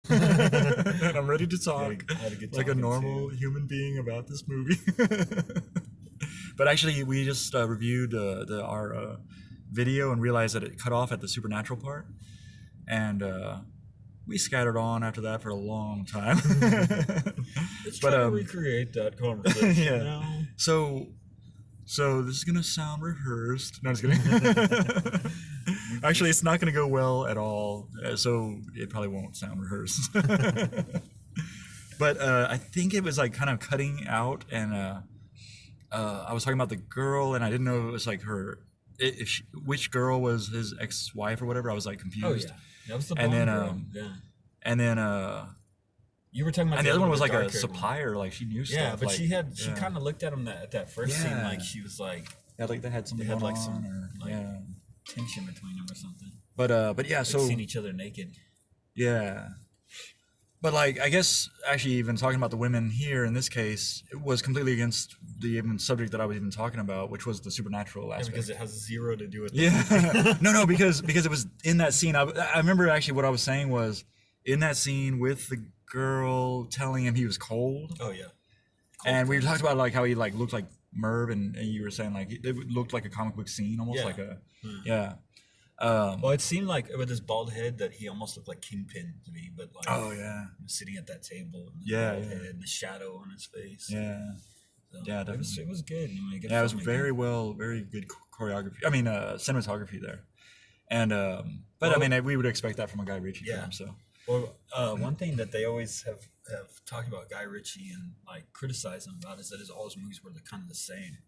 and I'm ready to talk like a normal human being about this movie. But actually, we just reviewed our video and realized that it cut off at the supernatural part, and we scattered on after that for a long time. Let's try to recreate that conversation yeah. now. So this is gonna sound rehearsed. No, just kidding. Actually, it's not gonna go well at all. So it probably won't sound rehearsed. But I think it was like kind of cutting out, and I was talking about the girl, and I didn't know it was like her. Which girl was his ex-wife or whatever. I was like confused. Oh yeah, that was the blonde girl. Yeah. And then you were talking about. And the other one was like a supplier, like she knew stuff. Yeah, but like, she kind of looked at him at that first scene like she was like. Yeah, like they had something they had going like on, some or, like yeah. tension between them or something. But yeah, like so seeing each other naked. Yeah. But like, I guess actually even talking about the women here in this case, it was completely against the even subject that I was even talking about, which was the supernatural aspect. Yeah, because it has zero to do with no, because it was in that scene. I remember actually what I was saying was in that scene with the girl telling him he was cold. Oh yeah. And we talked about like how he like looked like Merv, and you were saying like it looked like a comic book scene, almost like a well, it seemed like with his bald head that he almost looked like Kingpin to me, but like sitting at that table, and the bald head and the shadow on his face. Yeah, so yeah, definitely. It was good. I mean, it was very good choreography. I mean, cinematography there, and but I mean, we would expect that from a Guy Ritchie film. So, well, one thing that they always have talked about Guy Ritchie and like criticize him about is that all his movies were kind of the same.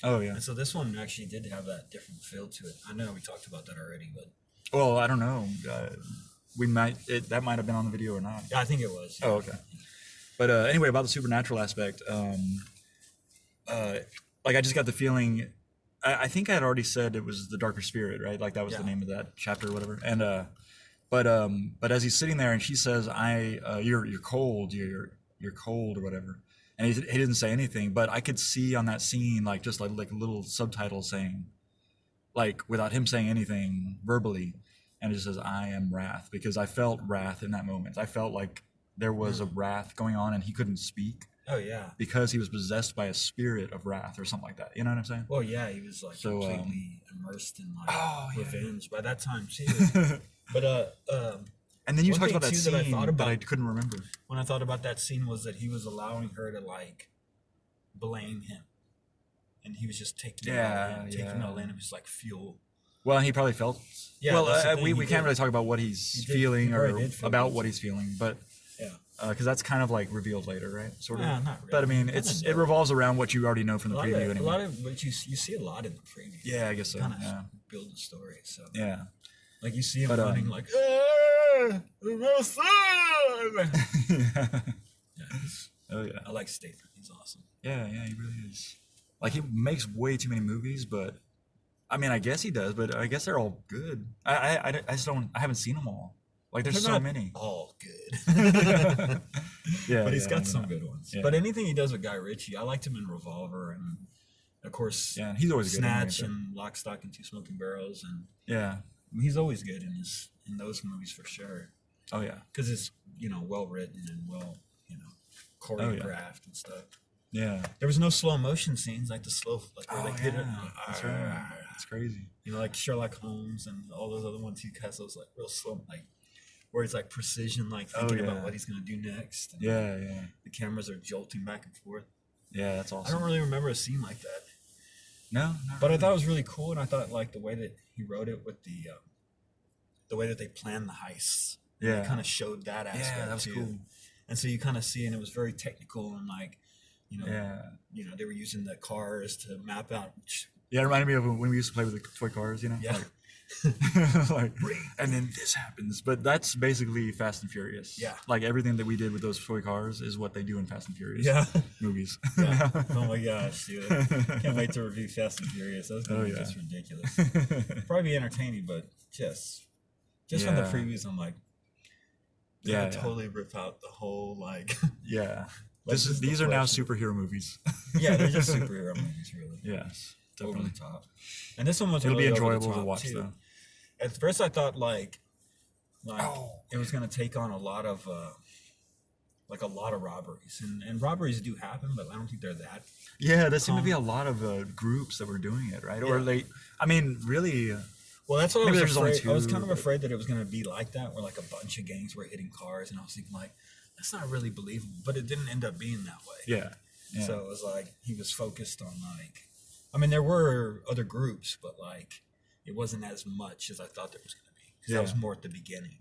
Oh yeah. And so this one actually did have that different feel to it. I know we talked about that already, but well, I don't know. That might have been on the video or not. Yeah, I think it was. Yeah. Oh, okay. But anyway, about the supernatural aspect, like I just got the feeling. I think I had already said it was the darker spirit, right? Like that was the name of that chapter or whatever. And but as he's sitting there and she says, "You're cold. You're cold" or whatever. And he didn't say anything, but I could see on that scene, like just like a little subtitle saying, like without him saying anything verbally, and it just says, "I am wrath," because I felt wrath in that moment. I felt like there was a wrath going on, and he couldn't speak. Oh yeah. Because he was possessed by a spirit of wrath or something like that. You know what I'm saying? Well, yeah, he was like completely immersed in like revenge by that time too. But and then you talked about that scene that I couldn't remember. When I thought about that scene was that he was allowing her to like blame him, and he was just taking it all in. Taking it all in. It was like fuel. Well, he probably felt. Yeah. Well, we can't really talk about what he's feeling or about what he's feeling, but because that's kind of like revealed later, right? Sort of. Not really. But I mean, it revolves around what you already know from the preview. A lot of what you see a lot in the preview. Yeah, I guess so. Kind of build the story. So yeah. Like you see him running like, my son! Oh yeah. I like Statham. He's awesome. Yeah, he really is. Like he makes way too many movies, but I mean, I guess he does, but I guess they're all good. I just don't. I haven't seen them all. Like there's so many. All good. But he's got some good ones. Yeah. But anything he does with Guy Ritchie, I liked him in Revolver, and of course, he's always Snatch and Lock, Stock, and Two Smoking Barrels, and he's always good in those movies for sure. Oh yeah, because it's well written and well choreographed and stuff. Yeah, there was no slow motion scenes like the slow where they hit it. That's right. It's crazy. Like Sherlock Holmes and all those other ones. He has those like real slow where it's like precision, like thinking about what he's gonna do next. And the cameras are jolting back and forth. Yeah, that's awesome. I don't really remember a scene like that. No, but I thought it was really cool, and I thought like the way that he wrote it with the way that they planned the heists. Yeah, they kind of showed that aspect. Yeah, that was cool. And so you kind of see, and it was very technical, and like, they were using the cars to map out. Yeah, it reminded me of when we used to play with the toy cars. Yeah. Like, and then this happens, but that's basically Fast and Furious. Yeah, like everything that we did with those toy cars is what they do in Fast and Furious. Movies. Oh my gosh, dude! Can't wait to review Fast and Furious. That's gonna be just ridiculous. Probably be entertaining, but just from the previews, I'm like, totally rip out the whole like. Yeah, these are now superhero movies. Yeah, they're just superhero movies, really. Yes. Over the top. And this one was It'll really be enjoyable over the top to watch too. though. At first I thought like Like it was gonna take on a lot of robberies, and robberies do happen, but I don't think they're that. Yeah, there seemed to be a lot of groups that were doing it, right? Or I mean, really. Well, that's what I was afraid. I was kind of but... afraid that it was going to be like that, where like a bunch of gangs were hitting cars, and I was thinking like, that's not really believable. But it didn't end up being that way. Yeah. So it was like he was focused on like, I mean, there were other groups, but like it wasn't as much as I thought there was going to be, because that was more at the beginning.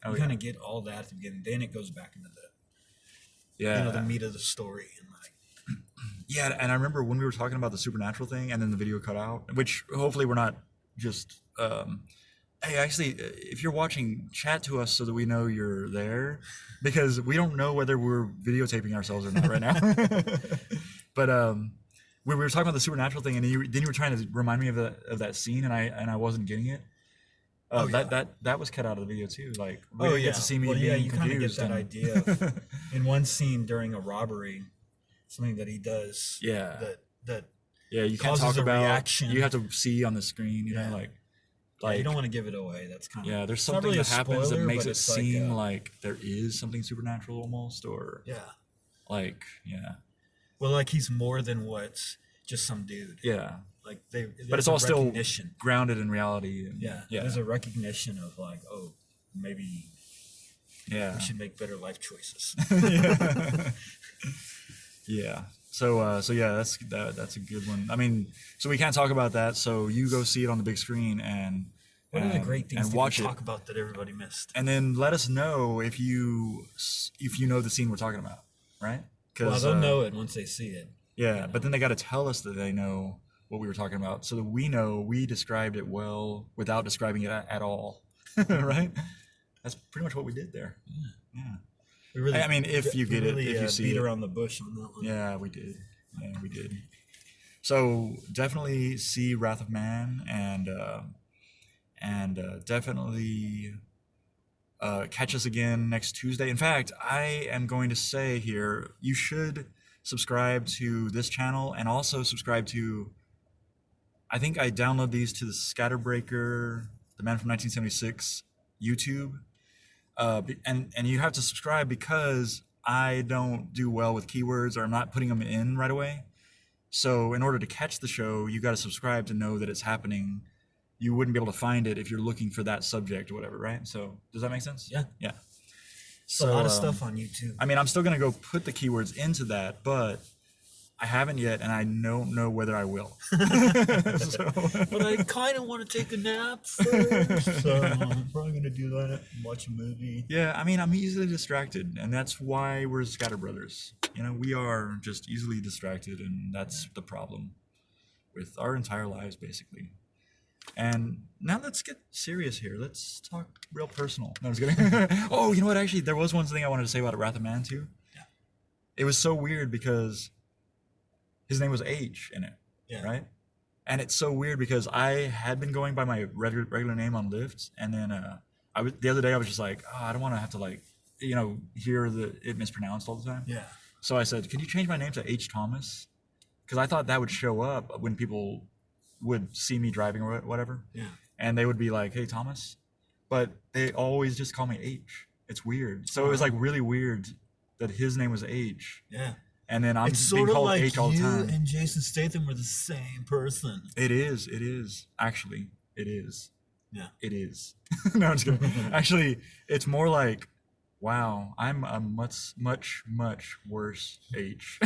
You kind of get all that at the beginning, then it goes back into the the meat of the story, and like. Yeah, and I remember when we were talking about the supernatural thing, and then the video cut out, which hopefully we're not just. Hey, actually, if you're watching, chat to us so that we know you're there, because we don't know whether we're videotaping ourselves or not right now. But we were talking about the supernatural thing, and you were trying to remind me of that scene, and I wasn't getting it. That was cut out of the video too. Like we didn't get to see me being you kind of get that idea of, in one scene during a robbery, something that he does. Yeah. That you can't talk about. Reaction. You have to see on the screen. You know, like you don't want to give it away. That's kind of there's something really that happens spoiler, that makes it seem like there is something supernatural almost, or well, like he's more than what's just some dude. Like but it's all still grounded in reality. And, there's a recognition of like, oh, maybe we should make better life choices. So that's a good one. I mean, so we can't talk about that. So you go see it on the big screen and what are the great things and that watch we talk about that everybody missed? And then let us know if you know the scene we're talking about, right? Well, they'll know it once they see it. Yeah, but then they got to tell us that they know what we were talking about, so that we know we described it well without describing it at all, right? That's pretty much what we did there. Yeah. We really, I mean, if you get really, it, if you see beat it. around the bush on that one. Yeah, we did. So definitely see Wrath of Man, and definitely catch us again next Tuesday. In fact, I am going to say here, you should subscribe to this channel and also subscribe to. I think I download these to the Scatterbreaker, the Man from 1976 YouTube. And you have to subscribe because I don't do well with keywords, or I'm not putting them in right away. So in order to catch the show, you got to subscribe to know that it's happening. You wouldn't be able to find it if you're looking for that subject or whatever, right? So does that make sense? Yeah. So a lot of stuff on YouTube. I mean, I'm still going to go put the keywords into that, but I haven't yet, and I don't know whether I will. But I kind of want to take a nap first, so I'm probably going to do that and watch a movie. Yeah, I mean, I'm easily distracted, and that's why we're ScatterBrothers. You know, we are just easily distracted, and that's the problem with our entire lives, basically. And now let's get serious here. Let's talk real personal. No, I'm just kidding. Oh, you know what? Actually, there was one thing I wanted to say about Wrath of Man, too. Yeah. It was so weird because his name was H in it, right? And it's so weird because I had been going by my regular name on Lyft, and then the other day I was just like, oh, I don't want to have to hear it mispronounced all the time. Yeah. So I said, could you change my name to H. Thomas? Because I thought that would show up when people would see me driving or whatever. Yeah. And they would be like, hey, Thomas. But they always just call me H. It's weird. So it was like really weird that his name was H. Yeah. And then I'm being called like H all the time. You and Jason Statham were the same person. It is. Actually, it is. Yeah. It is. No, I'm just kidding. Actually, it's more like, wow, I'm a much, much, much worse H.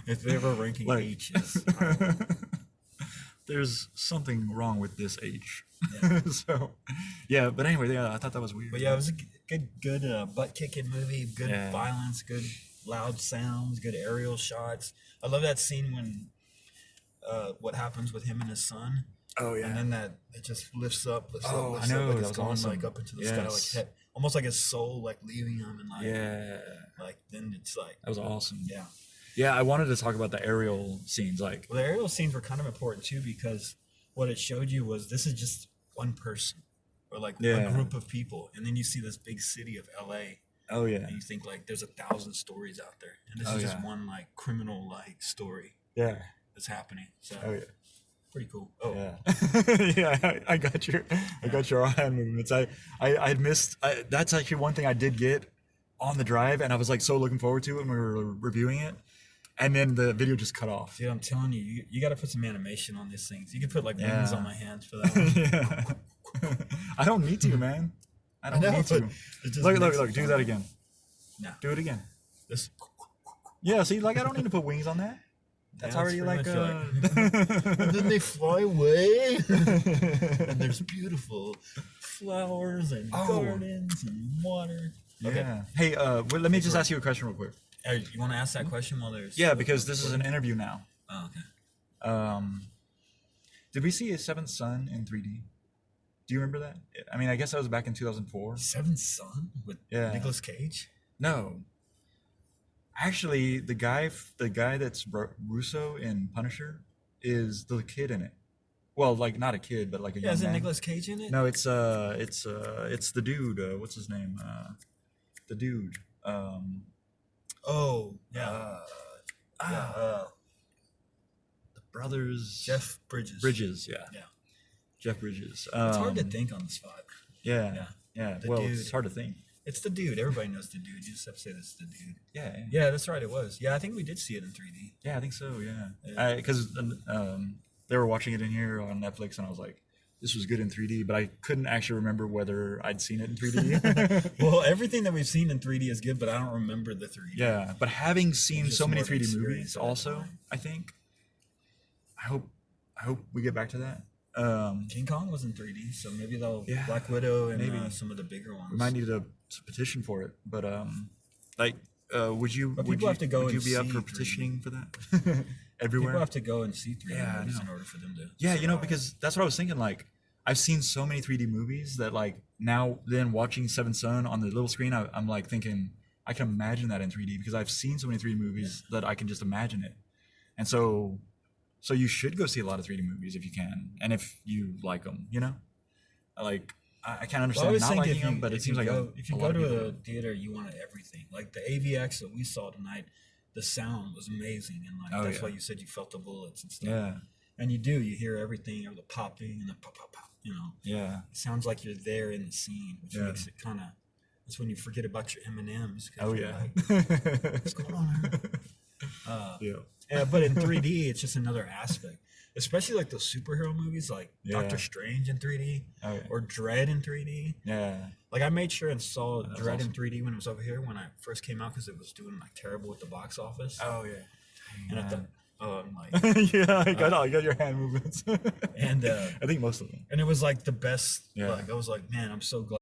If they're ever ranking H's. There's something wrong with this H. Yeah. So, yeah, but anyway, I thought that was weird. But yeah, it was a good butt-kicking movie, good violence, good loud sounds, good aerial shots. I love that scene when what happens with him and his son. Oh yeah. And then that it just lifts up. I know, like that it's was going awesome. like up into the sky, like almost like his soul like leaving him, and like then it's like that was awesome. Yeah. Yeah, I wanted to talk about the aerial scenes. Well, the aerial scenes were kind of important too, because what it showed you was this is just one person or like a group of people, and then you see this big city of LA. Oh yeah. And you think like there's 1,000 stories out there, and this is just one like criminal like story. Yeah. That's happening. So pretty cool. Oh, Yeah, yeah. I got your hand movements. I missed. That's actually one thing I did get on the drive, and I was like so looking forward to it when we were reviewing it, and then the video just cut off. dude, I'm telling you, you got to put some animation on these things. You could put like wings on my hands for that one. Yeah. I don't need to, man. I don't need to. Look. Do that again. No. Do it again. This. Yeah. See, like I don't need to put wings on that. That's already like. And then they fly away, and there's beautiful flowers and gardens and water. Okay. Yeah. Hey, well, let me just ask you a question real quick. You want to ask that question while there's? Yeah, because this is an interview now. Oh, okay. Did we see a Seventh Son in 3D? Do you remember that? I mean, I guess that was back in 2004. Seventh Son with Nicolas Cage? No. Actually, the guy that's Russo in Punisher is the kid in it. Well, like not a kid, but like a young is it man. Nicolas Cage in it? No, it's the dude. What's his name? The dude. Oh, yeah. The brothers. Jeff Bridges. Bridges, yeah. Yeah. Jeff Bridges. It's hard to think on the spot. Yeah. Well, dude. it's hard to think. It's the dude. Everybody knows the dude. You just have to say that's the dude. Yeah. Yeah, that's right. It was. Yeah, I think we did see it in 3D. Yeah, I think so. Yeah. Because they were watching it in here on Netflix, and I was like, this was good in 3D, but I couldn't actually remember whether I'd seen it in 3D. Well, everything that we've seen in 3D is good, but I don't remember the 3D. Yeah, but having seen so many 3D movies, experience also, I think, I hope we get back to that. King Kong was in 3D, so maybe they'll Yeah, Black Widow and maybe. some of the bigger ones. We might need to petition for it, but would you? But Would people you, have to go would you and be up see for 3D. petitioning for that? Everywhere. People have to go and see 3D Yeah, I movies know. in order for them to. Yeah, survive. because that's what I was thinking. Like, I've seen so many 3D movies that, like, now then watching Seventh Son on the little screen, I'm like thinking I can imagine that in 3D because I've seen so many 3D movies that I can just imagine it. And so you should go see a lot of 3D movies if you can, and if you like them, you know. Like, I can't Well, I understand always not think liking them, but it seems like if you a go lot of to people a theater, you want everything. Like the AVX that we saw tonight, the sound was amazing, and like that's why you said you felt the bullets and stuff. Yeah. And you do. You hear everything, or the popping and the pop, pop, pop. You know. Yeah. It sounds like you're there in the scene, which makes it kind of. That's when you forget about your M&Ms. Oh yeah. Like, what's going on here? Yeah, but in 3D, it's just another aspect. Especially like those superhero movies, like Doctor Strange in 3D or Dread in 3D. Yeah. Like I made sure and saw Dread awesome. in 3D when it was over here when I first came out because it was doing like terrible with the box office. Oh yeah. And I thought, I'm like, yeah, I got your hand movements. and I think most of them. and it was like the best. Yeah. Like I was like, man, I'm so glad.